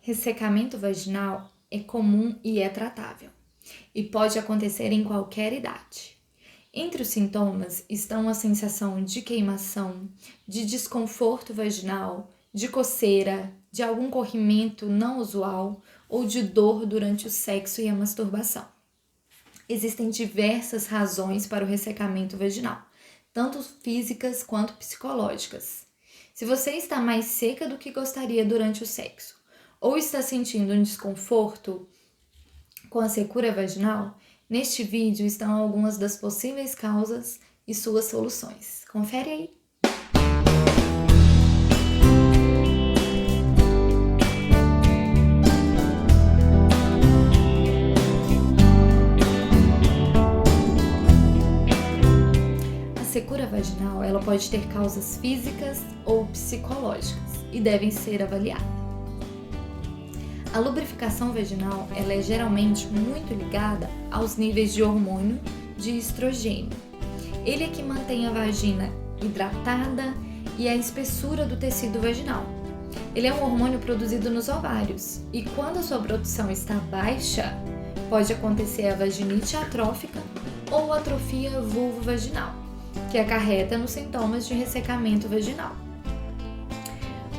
Ressecamento vaginal é comum e é tratável, e pode acontecer em qualquer idade. Entre os sintomas estão a sensação de queimação, de desconforto vaginal, de coceira, de algum corrimento não usual ou de dor durante o sexo e a masturbação. Existem diversas razões para o ressecamento vaginal, tanto físicas quanto psicológicas. Se você está mais seca do que gostaria durante o sexo, ou está sentindo um desconforto com a secura vaginal, neste vídeo estão algumas das possíveis causas e suas soluções. Confere aí! A secura vaginal ela pode ter causas físicas ou psicológicas e devem ser avaliadas. A lubrificação vaginal ela é geralmente muito ligada aos níveis de hormônio de estrogênio. Ele é que mantém a vagina hidratada e a espessura do tecido vaginal. Ele é um hormônio produzido nos ovários e quando a sua produção está baixa, pode acontecer a vaginite atrófica ou atrofia vulvovaginal, que acarreta nos sintomas de ressecamento vaginal.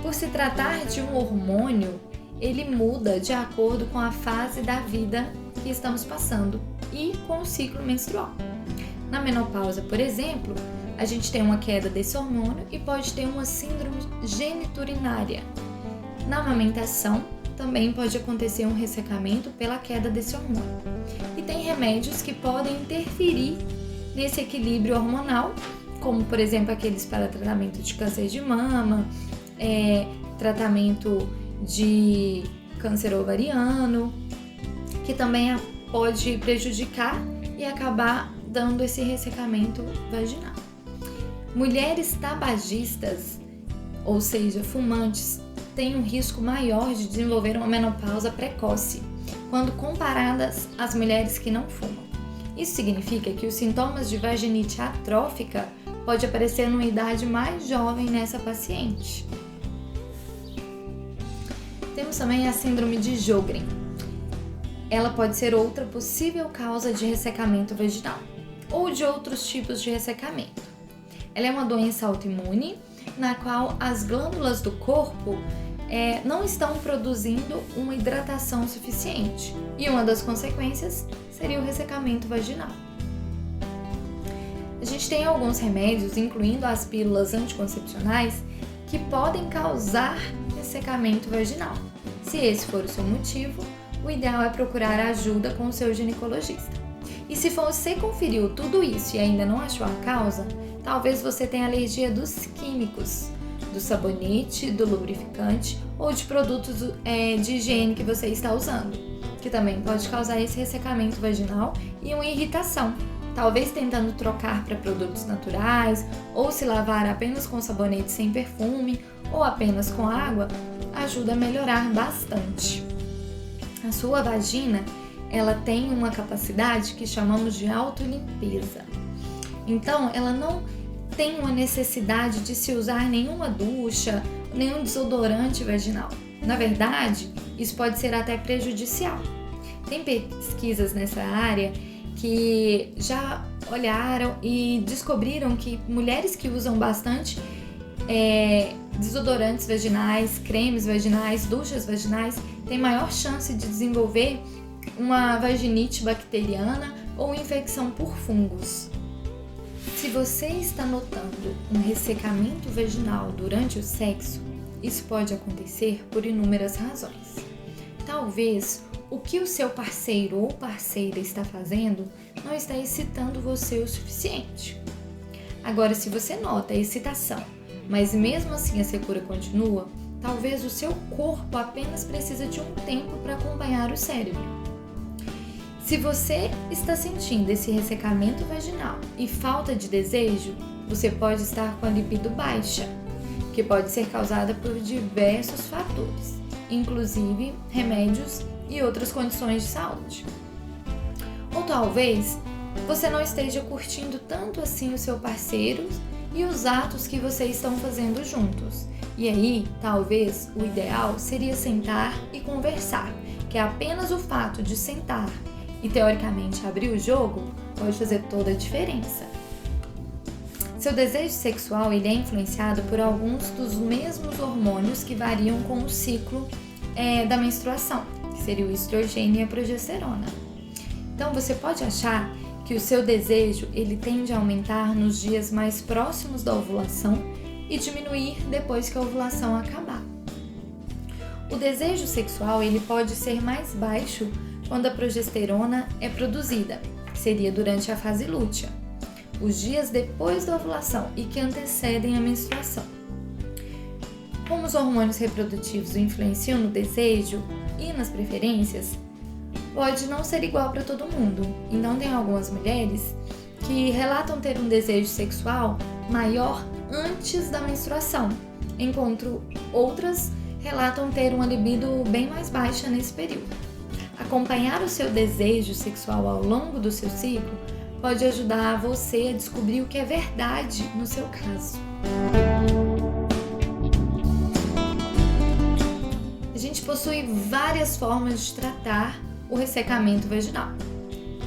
Por se tratar de um hormônio, ele muda de acordo com a fase da vida que estamos passando e com o ciclo menstrual. Na menopausa, por exemplo, a gente tem uma queda desse hormônio e pode ter uma síndrome geniturinária. Na amamentação, também pode acontecer um ressecamento pela queda desse hormônio. E tem remédios que podem interferir nesse equilíbrio hormonal, como por exemplo aqueles para tratamento de câncer de mama, tratamento de câncer ovariano, que também pode prejudicar e acabar dando esse ressecamento vaginal. Mulheres tabagistas, ou seja, fumantes, têm um risco maior de desenvolver uma menopausa precoce, quando comparadas às mulheres que não fumam. Isso significa que os sintomas de vaginite atrófica podem aparecer numa idade mais jovem nessa paciente. Temos também a síndrome de Sjögren. Ela pode ser outra possível causa de ressecamento vaginal ou de outros tipos de ressecamento. Ela é uma doença autoimune na qual as glândulas do corpo não estão produzindo uma hidratação suficiente e uma das consequências seria o ressecamento vaginal. A gente tem alguns remédios, incluindo as pílulas anticoncepcionais, que podem causar ressecamento vaginal. Se esse for o seu motivo, o ideal é procurar ajuda com o seu ginecologista. E se você conferiu tudo isso e ainda não achou a causa, talvez você tenha alergia dos químicos, do sabonete, do lubrificante ou de produtos de higiene que você está usando, que também pode causar esse ressecamento vaginal e uma irritação. Talvez tentando trocar para produtos naturais ou se lavar apenas com sabonete sem perfume ou apenas com água, ajuda a melhorar bastante. A sua vagina, ela tem uma capacidade que chamamos de autolimpeza. Então, ela não tem uma necessidade de se usar nenhuma ducha, nenhum desodorante vaginal. Na verdade, isso pode ser até prejudicial. Tem pesquisas nessa área que já olharam e descobriram que mulheres que usam bastante desodorantes vaginais, cremes vaginais, duchas vaginais, têm maior chance de desenvolver uma vaginite bacteriana ou infecção por fungos. Se você está notando um ressecamento vaginal durante o sexo, isso pode acontecer por inúmeras razões. Talvez o que o seu parceiro ou parceira está fazendo não está excitando você o suficiente. Agora, se você nota a excitação, mas mesmo assim a secura continua, talvez o seu corpo apenas precisa de um tempo para acompanhar o cérebro. Se você está sentindo esse ressecamento vaginal e falta de desejo, você pode estar com a libido baixa, que pode ser causada por diversos fatores, inclusive remédios e outras condições de saúde. Ou talvez você não esteja curtindo tanto assim o seu parceiro e os atos que vocês estão fazendo juntos. E aí, talvez, o ideal seria sentar e conversar, que é apenas o fato de sentar e, teoricamente, abrir o jogo pode fazer toda a diferença. Seu desejo sexual ele é influenciado por alguns dos mesmos hormônios que variam com o ciclo da menstruação, que seria o estrogênio e a progesterona. Então, você pode achar que o seu desejo ele tende a aumentar nos dias mais próximos da ovulação e diminuir depois que a ovulação acabar. O desejo sexual ele pode ser mais baixo quando a progesterona é produzida, que seria durante a fase lútea, os dias depois da ovulação e que antecedem a menstruação. Como os hormônios reprodutivos influenciam no desejo e nas preferências, pode não ser igual para todo mundo. Então tem algumas mulheres que relatam ter um desejo sexual maior antes da menstruação, enquanto outras relatam ter uma libido bem mais baixa nesse período. Acompanhar o seu desejo sexual ao longo do seu ciclo pode ajudar você a descobrir o que é verdade no seu caso. A gente possui várias formas de tratar o ressecamento vaginal.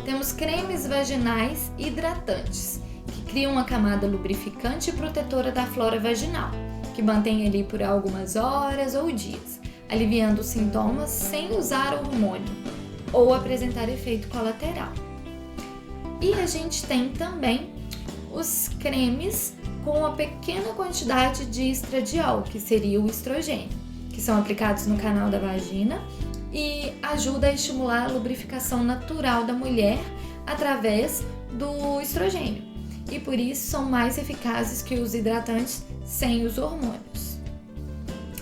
Temos cremes vaginais hidratantes, que criam uma camada lubrificante e protetora da flora vaginal, que mantém ali por algumas horas ou dias, aliviando os sintomas sem usar hormônio ou apresentar efeito colateral. E a gente tem também os cremes com uma pequena quantidade de estradiol, que seria o estrogênio, que são aplicados no canal da vagina e ajuda a estimular a lubrificação natural da mulher através do estrogênio. E por isso são mais eficazes que os hidratantes sem os hormônios.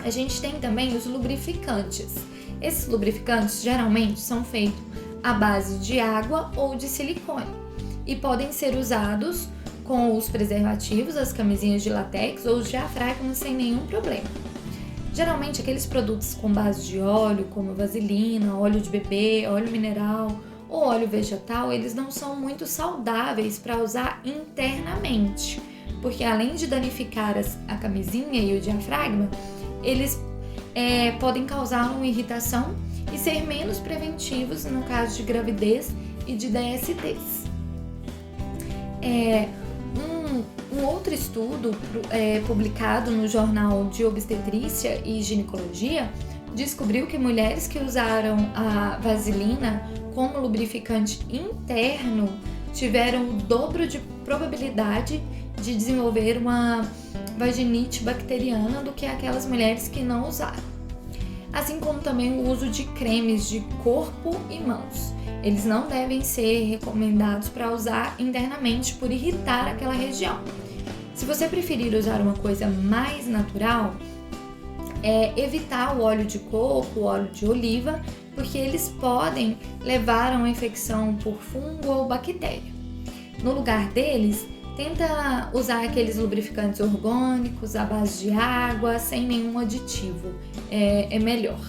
A gente tem também os lubrificantes. Esses lubrificantes geralmente são feitos à base de água ou de silicone e podem ser usados com os preservativos, as camisinhas de látex ou os diafragmas sem nenhum problema. Geralmente aqueles produtos com base de óleo, como vaselina, óleo de bebê, óleo mineral ou óleo vegetal, eles não são muito saudáveis para usar internamente, porque além de danificar a camisinha e o diafragma, eles podem causar uma irritação e ser menos preventivos no caso de gravidez e de DSTs. Um outro estudo publicado no Jornal de Obstetrícia e Ginecologia descobriu que mulheres que usaram a vaselina como lubrificante interno tiveram o dobro de probabilidade de desenvolver uma vaginite bacteriana do que aquelas mulheres que não usaram. Assim como também o uso de cremes de corpo e mãos. Eles não devem ser recomendados para usar internamente por irritar aquela região. Se você preferir usar uma coisa mais natural, evitar o óleo de coco, o óleo de oliva, porque eles podem levar a uma infecção por fungo ou bactéria. No lugar deles, tenta usar aqueles lubrificantes orgânicos à base de água, sem nenhum aditivo, é melhor.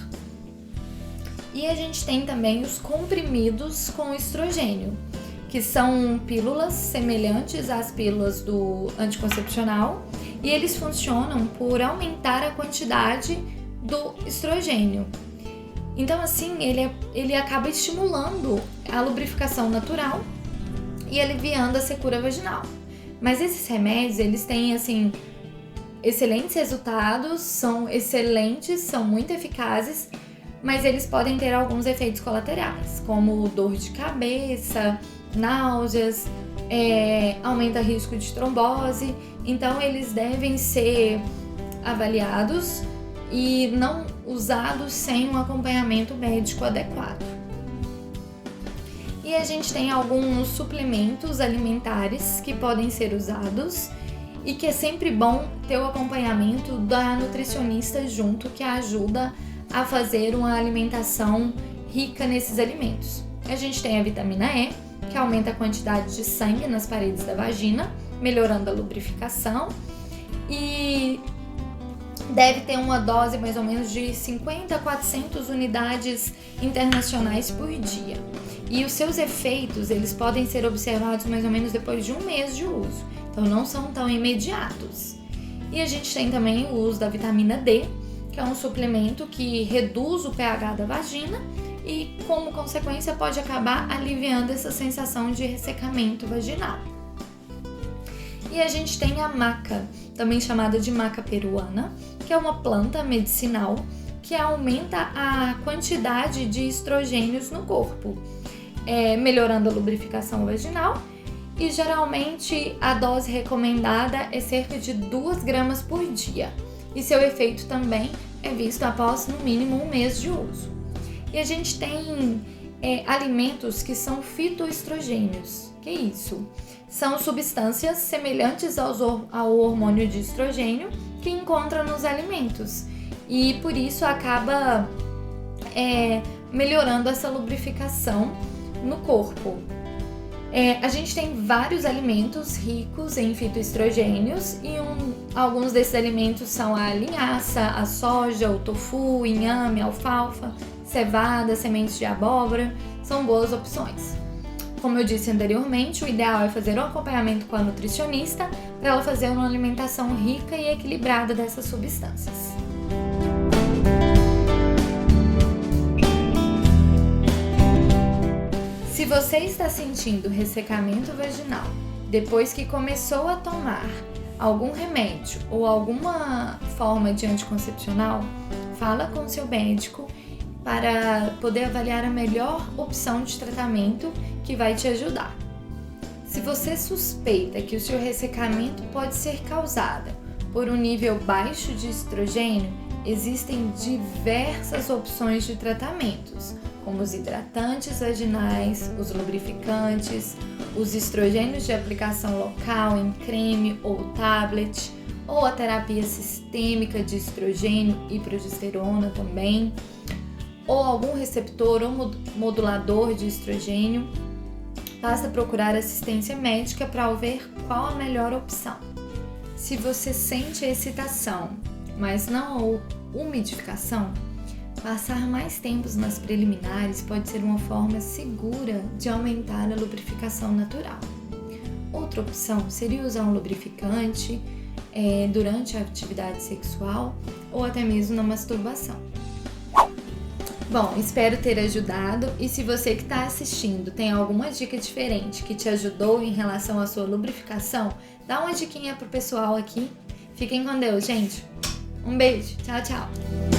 E a gente tem também os comprimidos com estrogênio, que são pílulas semelhantes às pílulas do anticoncepcional e eles funcionam por aumentar a quantidade do estrogênio. Então assim, ele acaba estimulando a lubrificação natural e aliviando a secura vaginal. Mas esses remédios, eles têm assim excelentes resultados, são excelentes, são muito eficazes, mas eles podem ter alguns efeitos colaterais, como dor de cabeça, náuseas, aumenta o risco de trombose. Então eles devem ser avaliados e não usados sem um acompanhamento médico adequado. E a gente tem alguns suplementos alimentares que podem ser usados e que é sempre bom ter o acompanhamento da nutricionista junto, que ajuda a fazer uma alimentação rica nesses alimentos. A gente tem a vitamina E, que aumenta a quantidade de sangue nas paredes da vagina, melhorando a lubrificação, e deve ter uma dose mais ou menos de 50 a 400 unidades internacionais por dia. E os seus efeitos, eles podem ser observados mais ou menos depois de um mês de uso, então não são tão imediatos. E a gente tem também o uso da vitamina D, que é um suplemento que reduz o pH da vagina e, como consequência, pode acabar aliviando essa sensação de ressecamento vaginal. E a gente tem a maca, também chamada de maca peruana, que é uma planta medicinal que aumenta a quantidade de estrogênios no corpo, melhorando a lubrificação vaginal, e geralmente a dose recomendada é cerca de 2 gramas por dia, e seu efeito também é visto após no mínimo 1 mês de uso. E a gente tem alimentos que são fitoestrogênios. Que é isso? São substâncias semelhantes ao hormônio de estrogênio que encontra nos alimentos, e por isso acaba melhorando essa lubrificação no corpo. A gente tem vários alimentos ricos em fitoestrogênios e alguns desses alimentos são a linhaça, a soja, o tofu, o inhame, a alfalfa, cevada, sementes de abóbora, são boas opções. Como eu disse anteriormente, o ideal é fazer um acompanhamento com a nutricionista para ela fazer uma alimentação rica e equilibrada dessas substâncias. Se você está sentindo ressecamento vaginal depois que começou a tomar algum remédio ou alguma forma de anticoncepcional, fala com seu médico para poder avaliar a melhor opção de tratamento que vai te ajudar. Se você suspeita que o seu ressecamento pode ser causado por um nível baixo de estrogênio, existem diversas opções de tratamentos, como os hidratantes vaginais, os lubrificantes, os estrogênios de aplicação local em creme ou tablet, ou a terapia sistêmica de estrogênio e progesterona também, ou algum receptor ou modulador de estrogênio. Basta procurar assistência médica para ver qual a melhor opção. Se você sente excitação, mas não umidificação, passar mais tempos nas preliminares pode ser uma forma segura de aumentar a lubrificação natural. Outra opção seria usar um lubrificante durante a atividade sexual ou até mesmo na masturbação. Bom, espero ter ajudado, e se você que está assistindo tem alguma dica diferente que te ajudou em relação à sua lubrificação, dá uma diquinha pro pessoal aqui. Fiquem com Deus, gente. Um beijo. Tchau, tchau.